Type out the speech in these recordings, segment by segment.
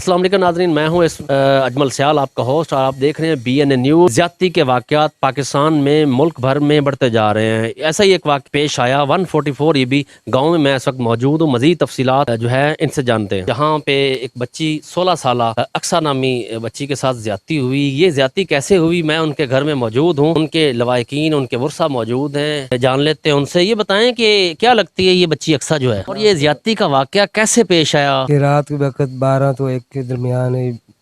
अस्सलाम वालेकुम नाज़रीन, मैं हूं अजमल सियाल, आपका होस्ट, और आप देख रहे हैं BN न्यूज़। ज्यादती के वाक़यात पाकिस्तान में मुल्क भर में बढ़ते जा रहे हैं। ऐसा ही एक वाक़या पेश आया 144 EB गाँव में मैं इस वक्त मौजूद हूँ। मज़ीद तफसीलात जो है इनसे जानते हैं। जहाँ पे एक बच्ची 16 साल अक्सा नामी बच्ची के साथ ज्यादती हुई। ये ज्यादती कैसे हुई, मैं उनके घर में मौजूद हूँ, उनके लवाकिन उनके वर्सा मौजूद हैं, जान लेते हैं उनसे। ये बताएं कि क्या लगती है ये बच्ची अक्सा जो है, और ये ज्यादती का वाक़या कैसे पेश आया? कि रात के वक्त 12 तो 1 के दरमियान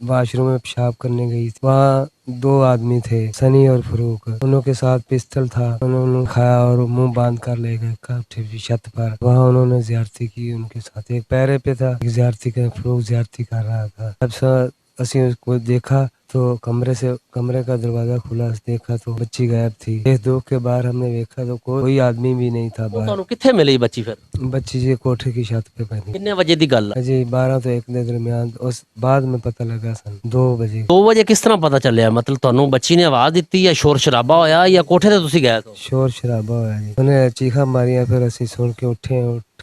वाशरूम में पेशाब करने गई थी। वहाँ 2 आदमी थे, सनी और फरूक। उनके साथ पिस्तल था। उन्होंने खाया और मुंह बांध कर ले गए छत पर। वहाँ उन्होंने ज्यादती की उनके साथ। एक पैरे पे था, एक ज्यादती का फरूक ज्यादती कर रहा था। जब असी उसको देखा तो कमरे का दरवाजा खुला, देखा तो बच्ची गायब थी। एक दो के बाहर हमने देखा तो कोई आदमी भी नहीं था बाहर। किथे मिली बच्ची? फिर बच्ची जी कोठे की छत पे बनी। कितने बजे दी गल? जी 12 तो 1 के दरमियान। उस बाद में पता लगा सन 2 बजे। 2 बजे किस तरह पता चलिया? मतलब ਤੁਹਾਨੂੰ बच्ची ने आवाज दी या शोर शराबा होया या कोठे ते तुसी गए? शोर शराबा होया जी। उन्हें चीखा मारिया, फिर असी सुन के उठ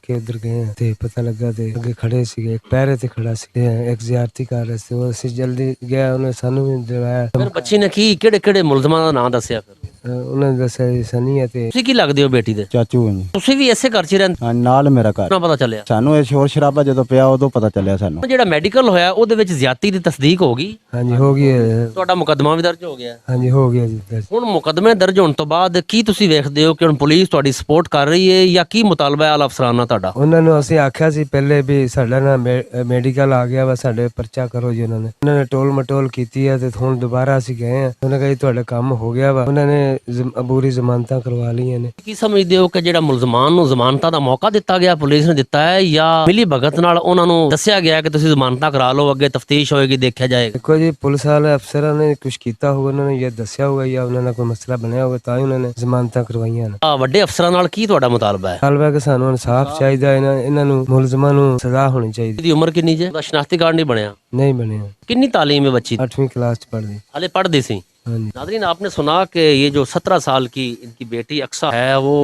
के उधर गए ते पता लगा ते अगे खड़े सीगे, एक पैरे ते खड़ा सी, एक ज्यादती कर रहे थे। असी जल्दी गया, उन्हें सानू भी डराया। फिर बच्ची ने की ਕਿਹੜੇ ਮੁਲਜ਼ਮਾਂ ਦਾ ਨਾਮ ਦੱਸਿਆ? ਫਿਰ उन्हें दसा सनी है ते ਤੁਸੀਂ ਕੀ ਲੱਗਦੇ ਹੋ ਬੇਟੀ ਦੇ? ਚਾਚੂ ਹਾਂ ਜੀ। ਤੁਸੀਂ ਵੀ ਇਸੇ ਘਰ 'ਚ ਰਹਿੰਦੇ? ਹਾਂ, ਨਾਲ ਮੇਰਾ ਘਰ। ਨਾ ਪਤਾ ਚੱਲਿਆ ਸਾਨੂੰ ਇਹ ਸ਼ੋਰ ਸ਼ਰਾਬਾ ਜਦੋਂ ਪਿਆ ਉਦੋਂ ਪਤਾ ਚੱਲਿਆ ਸਾਨੂੰ। ਜਿਹੜਾ ਮੈਡੀਕਲ ਹੋਇਆ ਉਹਦੇ ਵਿੱਚ ਜ਼ਿਆਦਤੀ ਦੀ ਤਸਦੀਕ ਹੋ ਗਈ? हाँ जी हो गया। ਤੁਹਾਡਾ ਮੁਕੱਦਮਾ ਵੀ ਦਰਜ ਹੋ ਗਿਆ? हाँ जी हो गया जी। ਹੁਣ ਮੁਕੱਦਮੇ ਦਰਜ ਹੋਣ ਤੋਂ ਬਾਅਦ ਕੀ ਤੁਸੀਂ ਵੇਖਦੇ ਹੋ ਕਿ ਹੁਣ ਪੁਲਿਸ ਤੁਹਾਡੀ ਸਪੋਰਟ ਕਰ ਰਹੀ ਹੈ ਜਾਂ ਕੀ ਮੁਤਾਲਬਾ ਹੈ ਆਲਾ ਅਫਸਰਾਂ ਨਾਲ ਤੁਹਾਡਾ? ਉਹਨਾਂ ਨੂੰ ਅਸੀਂ ਆਖਿਆ ਸੀ ਪਹਿਲੇ ਵੀ ਸਾਡਾ ਨਾ ਮੈਡੀਕਲ ਆ ਗਿਆ ਵਾ, ਸਾਡੇ ਪਰਚਾ ਕਰੋ ਜੀ। ਉਹਨਾਂ ਨੇ ਟੋਲ ਮਟੋਲ ਕੀਤੀ ਹੈ ਤੇ ਹੁਣ ਦੁਬਾਰਾ ਅਸੀਂ ਗਏ ਆ। ਉਹਨਾਂ ਕਹੀ ਤੁਹਾਡਾ ਕੰਮ ਹੋ ਗਿਆ ਵਾ। ਉਹਨਾਂ ਨੇ ਅਬੂਰੀ ਜ਼ਮਾਨਤਾਂ ਕਰਵਾ ਲਈਆਂ ਨੇ। ਕੀ ਸਮਝਦੇ ਹੋ ਕਿ ਜਿਹੜਾ ਮੁਲਜ਼ਮਾਨ ਨੂੰ ਜ਼ਮਾਨਤਾਂ ਦਾ ਮੌਕਾ ਦਿੱਤਾ ਗਿਆ ਪੁਲਿਸ ਨੇ ਦਿੱਤਾ ਹੈ ਜਾਂ ਮਿਲੀ ਭਗਤ ਨਾਲ ਉਹਨਾਂ ਨੂੰ ਦੱਸਿਆ ਗਿਆ ਕਿ ਤੁਸੀਂ ਜ਼ਮਾਨਤਾਂ ਕਰਾ ਲਓ, ਅੱਗੇ ਤਫਤੀਸ਼ ਹੋਏਗੀ, ਦੇਖਿਆ ਜਾਏਗਾ? ਦੇਖੋ ਜੀ, ਪੁਲਿਸ ਵਾਲੇ ਅਫਸਰਾਂ ਨੇ ਕੁਝ ਕੀਤਾ ਹੋਊਗਾ, ਉਹਨਾਂ ਨੇ ਇਹ ਦੱਸਿਆ ਹੋਊਗਾ ਜਾਂ ਉਹਨਾਂ ਨਾਲ ਕੋਈ ਮਸਲਾ ਬਣਿਆ ਹੋਊਗਾ ਤਾਂ ਹੀ ਉਹਨਾਂ ਨੇ ਜ਼ਮਾਨਤਾਂ ਕਰਵਾਈਆਂ ਨੇ। ਵੱਡੇ ਅਫਸਰਾਂ ਨਾਲ ਕੀ ਤੁਹਾਡਾ ਮੁਤਾਲਬਾ ਹੈ? ਹਾਲਵਾ ਕਿ ਸਾਨੂੰ ਇਨਸਾਫ ਚਾਹੀਦਾ, ਇਹਨਾਂ ਨੂੰ ਮੁਲਜ਼ਮਾਂ ਨੂੰ ਸਜ਼ਾ ਹੋਣੀ ਚਾਹੀਦੀ। ਇਹਦੀ ਉਮਰ ਕਿੰਨੀ ਜੇ? ਉਹਦਾ ਸ਼ਨਾਖਤੀ ਕਾਰਡ ਨਹੀਂ ਬਣਿਆ? ਨਹੀਂ ਬਣਿਆ। ਕਿੰਨੀ ਤਾਲੀਮ ਹੈ ਬੱਚੀ? 8ਵੀं क्लास ਚ ਪੜ੍ਹਦੀ। हाले पढ़ दी सी। नाज़रीन, आपने सुना कि ये जो 17 साल की इनकी बेटी अक्सा है वो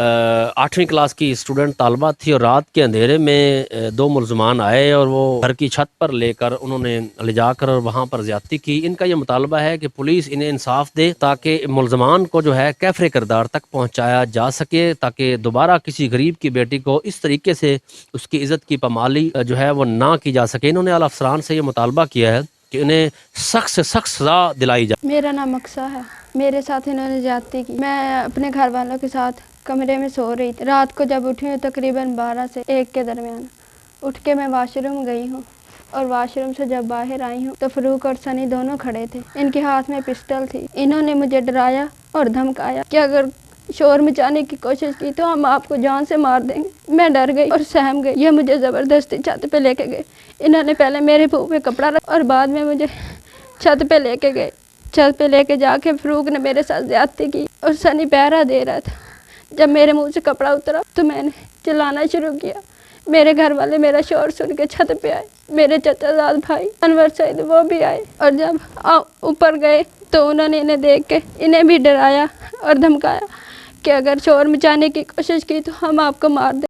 8वीं क्लास की स्टूडेंट तालबा थी, और रात के अंधेरे में 2 मुलजमान आए और वो घर की छत पर लेकर उन्होंने ले जाकर वहाँ पर ज्यादती की। इनका ये मुतालबा है कि पुलिस इन्हें इंसाफ दे ताकि मुलजमान को जो है कैफरे किरदार तक पहुँचाया जा सके, ताकि दोबारा किसी गरीब की बेटी को इस तरीके से उसकी इज़्ज़त की पामाली जो है वो ना की जा सके। इन्होंने आला अफसरान से ये मुतालबा किया है कि उन्हें सख्त से सख्त सज़ा दिलाई जाए। मेरा नाम अक्सा है। मेरे साथ इन्होंने ज्यादती की। मैं अपने घर वालों के साथ कमरे में सो रही थी। रात को जब उठी हूँ तकरीबन 12 से 1 के दरमियान, उठ के मैं वाशरूम गई हूँ, और वाशरूम से जब बाहर आई हूँ तो फरूक और सनी दोनों खड़े थे। इनके हाथ में पिस्टल थी। इन्होंने मुझे डराया और धमकाया कि अगर शोर मचाने की कोशिश की तो हम आपको जान से मार देंगे। मैं डर गई और सहम गई। ये मुझे ज़बरदस्ती छत पे लेके गए। इन्होंने पहले मेरे मुँह पे कपड़ा रखा और बाद में मुझे छत पे लेके गए। छत पे लेके जाके फरूक ने मेरे साथ ज्यादती की और सनी पहरा दे रहा था। जब मेरे मुँह से कपड़ा उतरा तो मैंने चिल्लाना शुरू किया। मेरे घर वाले मेरा शोर सुन के छत पे आए। मेरे चचाजाद भाई अनवर सईद वो भी आए, और जब ऊपर गए तो उन्होंने इन्हें देख के इन्हें भी डराया और धमकाया कि अगर शोर मचाने की कोशिश की तो हम आपको मार दें।